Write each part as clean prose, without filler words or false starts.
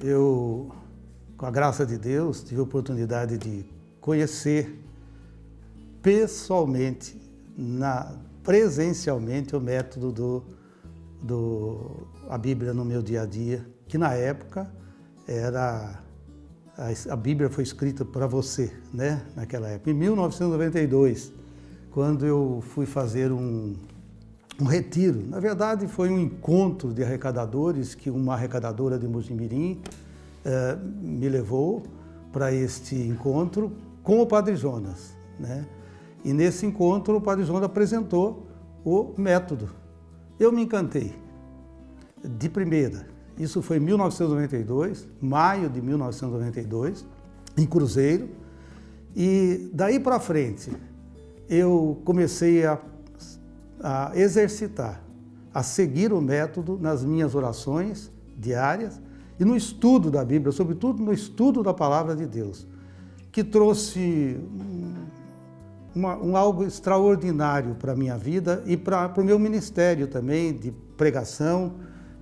Eu, com a graça de Deus, tive a oportunidade de conhecer pessoalmente, presencialmente, o método a Bíblia no meu dia a dia, que na época a Bíblia foi escrita para você, né? Naquela época, em 1992, quando eu fui fazer um retiro. Na verdade, foi um encontro de arrecadadores que uma arrecadadora de Mojimirim me levou para este encontro com o Padre Jonas, né? E nesse encontro o Padre Jonas apresentou o método. Eu me encantei de primeira. Isso foi em 1992, maio de 1992, em Cruzeiro. E daí para frente eu comecei a exercitar, a seguir o método nas minhas orações diárias e no estudo da Bíblia, sobretudo no estudo da Palavra de Deus, que trouxe algo extraordinário para a minha vida e para o meu ministério também de pregação,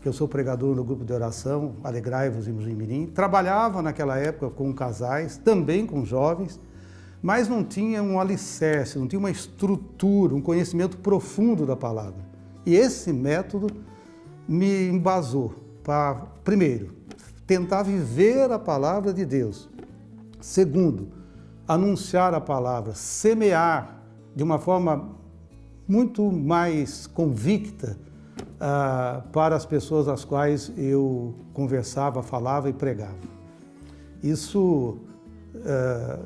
que eu sou pregador no grupo de oração Alegrai-vos em Mojimirim. Trabalhava naquela época com casais, também com jovens, mas não tinha um alicerce, não tinha uma estrutura, um conhecimento profundo da palavra. E esse método me embasou para, primeiro, tentar viver a palavra de Deus. Segundo, anunciar a palavra, semear de uma forma muito mais convicta para as pessoas às quais eu conversava, falava e pregava. Isso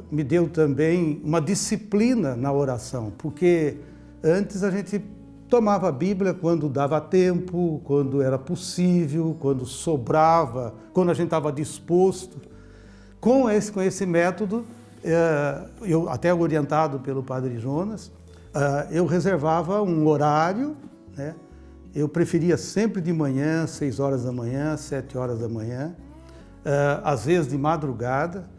me deu também uma disciplina na oração, porque antes a gente tomava a Bíblia quando dava tempo, quando era possível, quando sobrava, quando a gente estava disposto. Com esse método, eu até orientado pelo Padre Jonas, eu reservava um horário, né? Eu preferia sempre de manhã, 6 horas da manhã, 7 horas da manhã, às vezes de madrugada.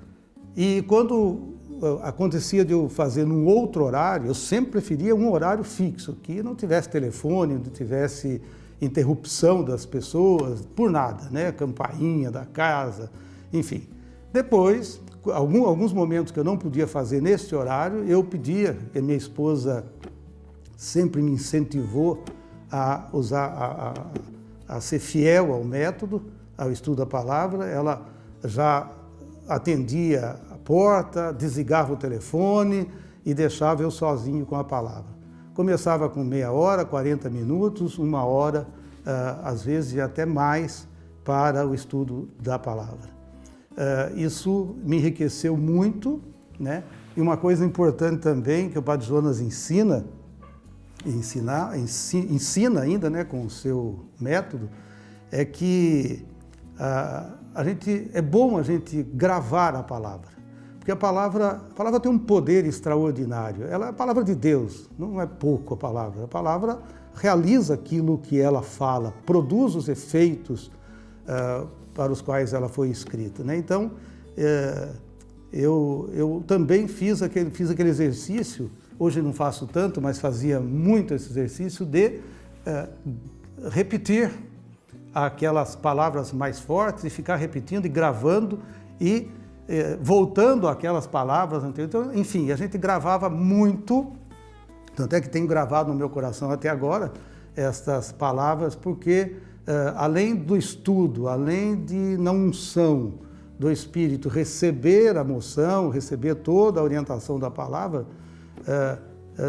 E quando acontecia de eu fazer num outro horário, eu sempre preferia um horário fixo, que não tivesse telefone, não tivesse interrupção das pessoas, por nada, né? Campainha da casa, enfim. Depois, alguns momentos que eu não podia fazer neste horário, eu pedia, que a minha esposa sempre me incentivou a usar, a ser fiel ao método, ao estudo da palavra. Ela já atendia a porta, desligava o telefone e deixava eu sozinho com a palavra. Começava com meia hora, 40 minutos, 1 hora, às vezes até mais, para o estudo da palavra. Isso me enriqueceu muito, né? E uma coisa importante também que o Padre Jonas ensina ainda, né, com o seu método, é que é bom a gente gravar a palavra, porque a palavra tem um poder extraordinário. Ela é a palavra de Deus, não é pouco a palavra realiza aquilo que ela fala, produz os efeitos para os quais ela foi escrita, né? Então, eu também fiz aquele exercício. Hoje não faço tanto, mas fazia muito esse exercício de repetir aquelas palavras mais fortes e ficar repetindo e gravando e voltando àquelas palavras anteriores. Então, enfim, a gente gravava muito, tanto é que tenho gravado no meu coração até agora estas palavras, porque além do estudo, além de na unção do Espírito receber a moção, receber toda a orientação da palavra,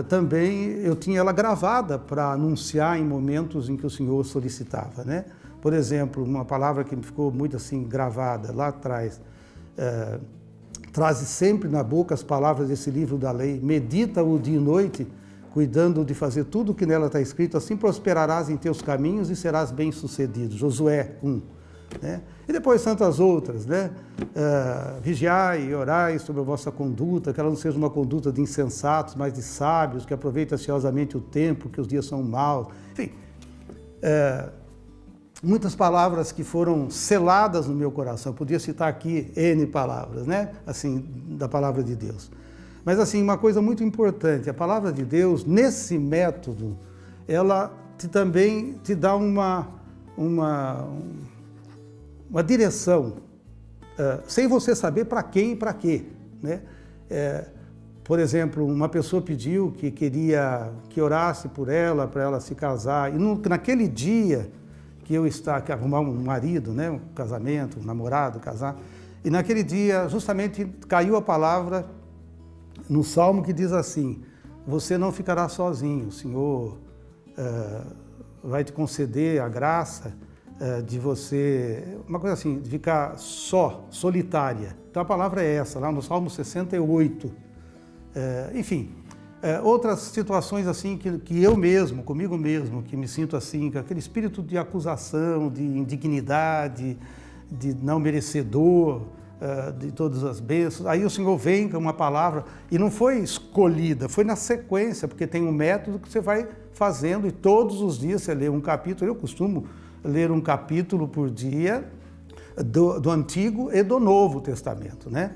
também eu tinha ela gravada para anunciar em momentos em que o Senhor solicitava, né? Por exemplo, uma palavra que me ficou muito assim gravada lá atrás, traze sempre na boca as palavras desse livro da lei, medita-o dia e noite, cuidando de fazer tudo o que nela está escrito, assim prosperarás em teus caminhos e serás bem-sucedido. Josué 1. Né? E depois tantas outras, né? Vigiai e orai sobre a vossa conduta, que ela não seja uma conduta de insensatos, mas de sábios, que aproveitem ansiosamente o tempo, que os dias são maus. Enfim, muitas palavras que foram seladas no meu coração. Eu podia citar aqui N palavras, né? Assim, da palavra de Deus. Mas assim, uma coisa muito importante, a palavra de Deus, nesse método, ela também te dá uma direção sem você saber para quem e para quê, né? Por exemplo, uma pessoa pediu que queria que orasse por ela, para ela se casar, e naquele dia que que arrumar um marido, né, um casamento, um namorado, casar, e naquele dia justamente caiu a palavra no Salmo que diz assim: você não ficará sozinho, o Senhor vai te conceder a graça de você, uma coisa assim, de ficar solitária. Então a palavra é essa, lá no Salmo 68. Enfim, outras situações assim que eu mesmo, comigo mesmo, que me sinto assim, com aquele espírito de acusação, de indignidade, de não merecedor de todas as bênçãos. Aí o Senhor vem com uma palavra, e não foi escolhida, foi na sequência, porque tem um método que você vai fazendo, e todos os dias você lê um capítulo. Eu costumo ler um capítulo por dia do Antigo e do Novo Testamento, né?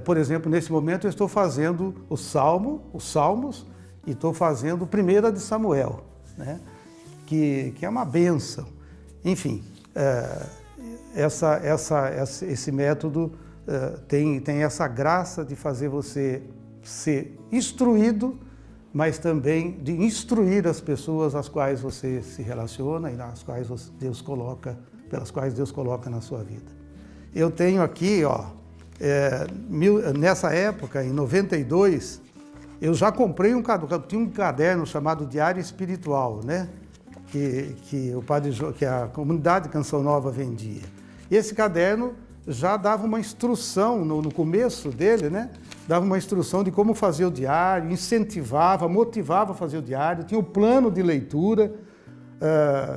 Por exemplo, nesse momento eu estou fazendo os Salmos, e estou fazendo 1 de Samuel, né? que é uma bênção. Enfim, esse método tem essa graça de fazer você ser instruído, mas também de instruir as pessoas às quais você se relaciona e pelas quais Deus coloca na sua vida. Eu tenho aqui, nessa época, em 92, eu já comprei tinha um caderno chamado Diário Espiritual, né? que a comunidade Canção Nova vendia. E esse caderno já dava uma instrução, no começo dele, né? Dava uma instrução de como fazer o diário, incentivava, motivava a fazer o diário, tinha o plano de leitura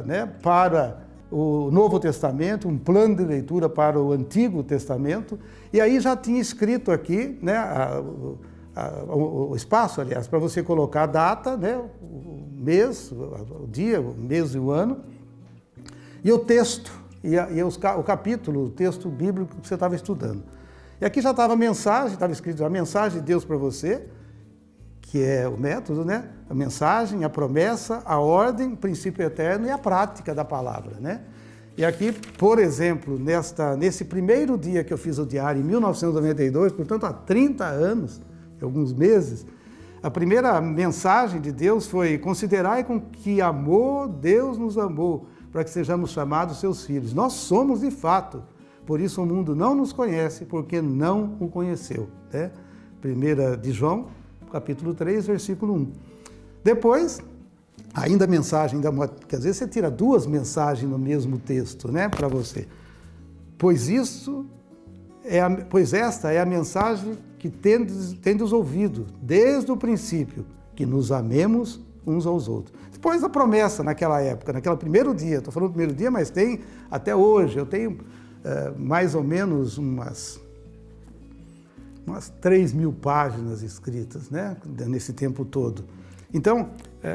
né, para o Novo Testamento, um plano de leitura para o Antigo Testamento, e aí já tinha escrito aqui, né, o espaço, aliás, para você colocar a data, né, o mês, o dia, o mês e o ano, e o texto, o capítulo, o texto bíblico que você estava estudando. E aqui já estava a mensagem, estava escrito a mensagem de Deus para você, que é o método, né? A mensagem, a promessa, a ordem, o princípio eterno e a prática da palavra, né? E aqui, por exemplo, nesse primeiro dia que eu fiz o diário, em 1992, portanto há 30 anos, alguns meses, a primeira mensagem de Deus foi: considerai com que amor Deus nos amou, para que sejamos chamados seus filhos. Nós somos de fato, por isso o mundo não nos conhece, porque não o conheceu. Né? 1 de João, capítulo 3, versículo 1. Depois, ainda a mensagem, porque às vezes você tira duas mensagens no mesmo texto, né, para você. Pois esta é a mensagem que tendes ouvido desde o princípio, que nos amemos uns aos outros. Depois a promessa naquela época, naquele primeiro dia, estou falando do primeiro dia, mas tem até hoje, eu tenho mais ou menos umas 3.000 páginas escritas, né, nesse tempo todo. Então,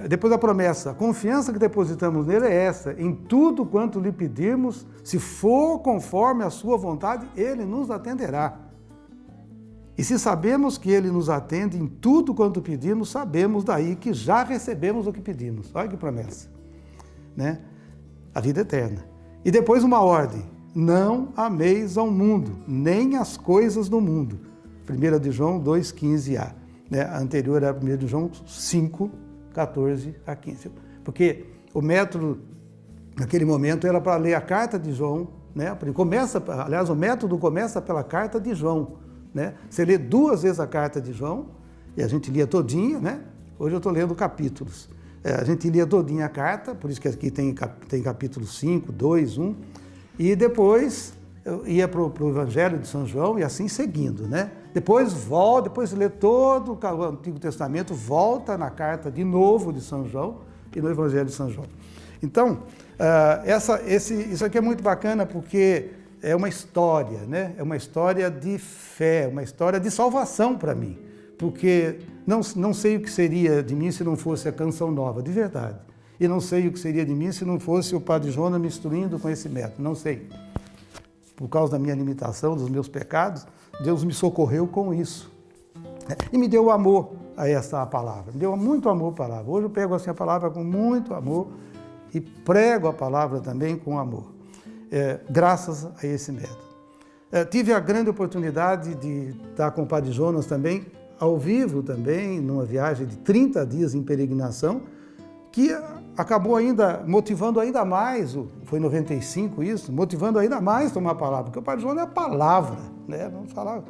depois a promessa, a confiança que depositamos nele é essa: em tudo quanto lhe pedirmos, se for conforme a sua vontade, ele nos atenderá. E se sabemos que ele nos atende em tudo quanto pedimos, sabemos daí que já recebemos o que pedimos. Olha que promessa, né? A vida eterna. E depois uma ordem: não ameis ao mundo, nem as coisas do mundo. 1 de João 2,15a. Né? A anterior era 1 de João 5, 14 a 15. Porque o método, naquele momento, era para ler a carta de João, né? Aliás, o método começa pela carta de João. Né? Você lê 2 vezes a carta de João, e a gente lia todinha, né? Hoje eu estou lendo capítulos. A gente lia todinha a carta, por isso que aqui tem capítulo 5, 2, 1, e depois eu ia para o Evangelho de São João, e assim seguindo, né? Depois lê todo o Antigo Testamento, volta na carta de novo de São João e no Evangelho de São João. Então, isso aqui é muito bacana porque é uma história, né? É uma história de fé, uma história de salvação para mim. Porque não sei o que seria de mim se não fosse a Canção Nova, de verdade. E não sei o que seria de mim se não fosse o Padre Jonas me instruindo com esse método, não sei. Por causa da minha limitação, dos meus pecados, Deus me socorreu com isso. E me deu amor a essa palavra, me deu muito amor à palavra. Hoje eu pego assim a palavra com muito amor e prego a palavra também com amor, graças a esse método. Tive a grande oportunidade de estar com o Padre Jonas também, ao vivo também, numa viagem de 30 dias em peregrinação, que acabou ainda motivando ainda mais, foi em 95 isso, motivando ainda mais tomar a palavra, porque o Padre Jonas é a palavra, né? Vamos falar,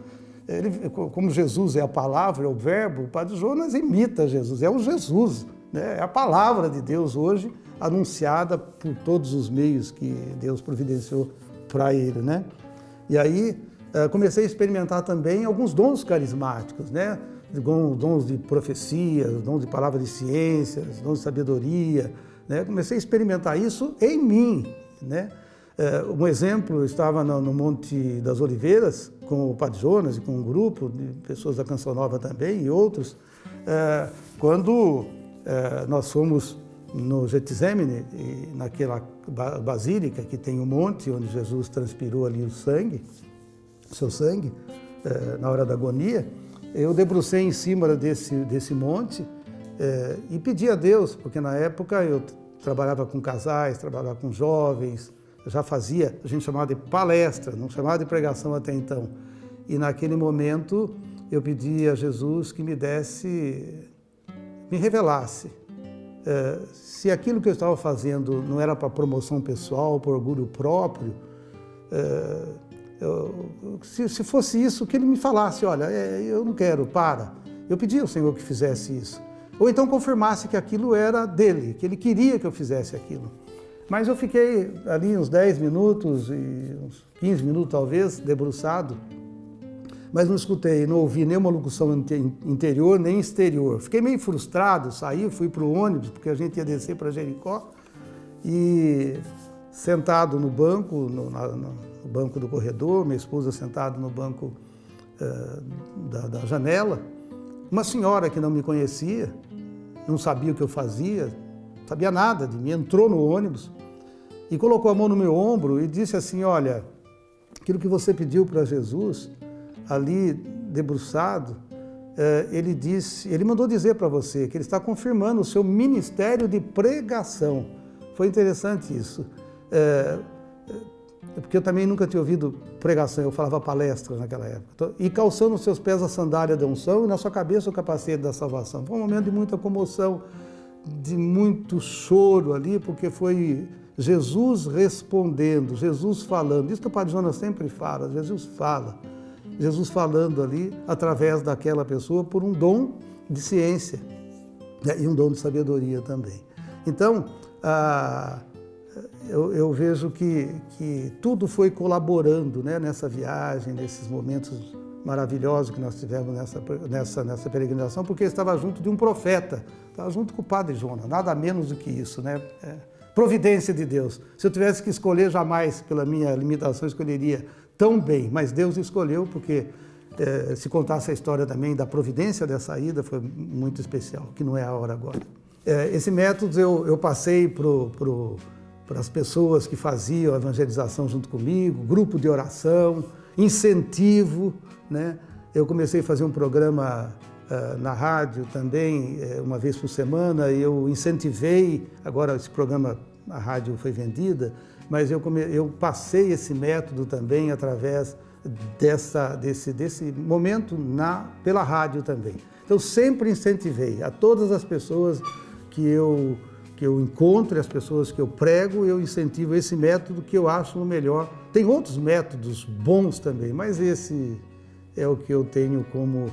como Jesus é a palavra, é o verbo, o Padre Jonas imita Jesus, é o Jesus, né? É a palavra de Deus hoje, anunciada por todos os meios que Deus providenciou para ele, né? E aí comecei a experimentar também alguns dons carismáticos, né? Dons de profecias, dons de palavra de ciências, dons de sabedoria, né? Comecei a experimentar isso em mim, né? Um exemplo, eu estava no Monte das Oliveiras com o Padre Jonas e com um grupo de pessoas da Canção Nova também e outros, quando nós fomos no Getsemane, naquela basílica que tem um monte onde Jesus transpirou ali o seu sangue, na hora da agonia, eu debrucei em cima desse monte e pedi a Deus, porque na época eu trabalhava com casais, trabalhava com jovens, já fazia, a gente chamava de palestra, não chamava de pregação até então. E naquele momento eu pedi a Jesus que me revelasse. Se aquilo que eu estava fazendo não era para promoção pessoal, por orgulho próprio, se fosse isso, que ele me falasse, olha, eu não quero, para. Eu pedi ao Senhor que fizesse isso. Ou então confirmasse que aquilo era dele, que ele queria que eu fizesse aquilo. Mas eu fiquei ali uns 10 minutos, e uns 15 minutos talvez, debruçado, mas não escutei, não ouvi nenhuma locução interior nem exterior. Fiquei meio frustrado, saí, fui para o ônibus, porque a gente ia descer para Jericó, e sentado no banco, no banco do corredor, minha esposa sentada no banco da janela, uma senhora que não me conhecia, não sabia o que eu fazia, não sabia nada de mim, entrou no ônibus e colocou a mão no meu ombro e disse assim, olha, aquilo que você pediu para Jesus, ali debruçado, ele mandou dizer para você que ele está confirmando o seu ministério de pregação. Foi interessante isso, porque eu também nunca tinha ouvido pregação, eu falava palestra naquela época. E calçando nos seus pés a sandália da unção e na sua cabeça o capacete da salvação. Foi um momento de muita comoção, de muito choro ali, porque foi Jesus respondendo, Jesus falando. Isso que o Padre Jonas sempre fala, Jesus fala. Jesus falando ali através daquela pessoa por um dom de ciência, né? E um dom de sabedoria também. Então, eu vejo que tudo foi colaborando, né, nessa viagem, nesses momentos maravilhosos que nós tivemos nessa peregrinação, porque eu estava junto de um profeta, estava junto com o Padre Jonas, nada menos do que isso, né? Providência de Deus. Se eu tivesse que escolher, jamais, pela minha limitação, escolheria tão bem, mas Deus escolheu, porque se contasse a história também da providência dessa ida, foi muito especial, que não é a hora agora. Esse método eu passei para as pessoas que faziam a evangelização junto comigo, grupo de oração, incentivo, né? Eu comecei a fazer um programa na rádio também, uma vez por semana, e eu incentivei, agora esse programa, a rádio foi vendida, mas eu passei esse método também através desse momento pela rádio também. Então, sempre incentivei a todas as pessoas que eu encontro, as pessoas que eu prego, eu incentivo esse método que eu acho o melhor. Tem outros métodos bons também, mas esse é o que eu tenho como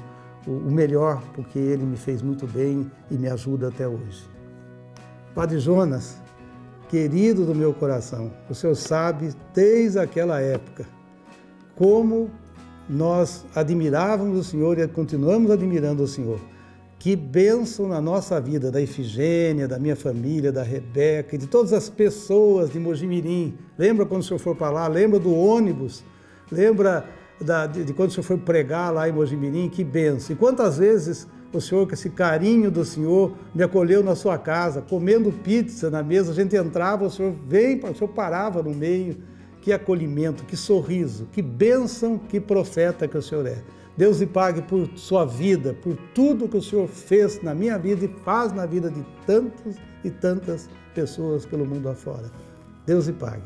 o melhor, porque ele me fez muito bem e me ajuda até hoje. Padre Jonas, querido do meu coração, o senhor sabe, desde aquela época, como nós admirávamos o senhor e continuamos admirando o senhor. Que bênção na nossa vida, da Ifigênia, da minha família, da Rebeca e de todas as pessoas de Mojimirim. Lembra quando o senhor for para lá? Lembra do ônibus? Lembra de quando o senhor foi pregar lá em Mojimirim? Que bênção! E quantas vezes o senhor, com esse carinho do senhor, me acolheu na sua casa, comendo pizza na mesa, a gente entrava, o senhor parava no meio. Que acolhimento, que sorriso, que bênção, que profeta que o senhor é. Deus lhe pague por sua vida, por tudo que o senhor fez na minha vida e faz na vida de tantas e tantas pessoas pelo mundo afora. Deus lhe pague.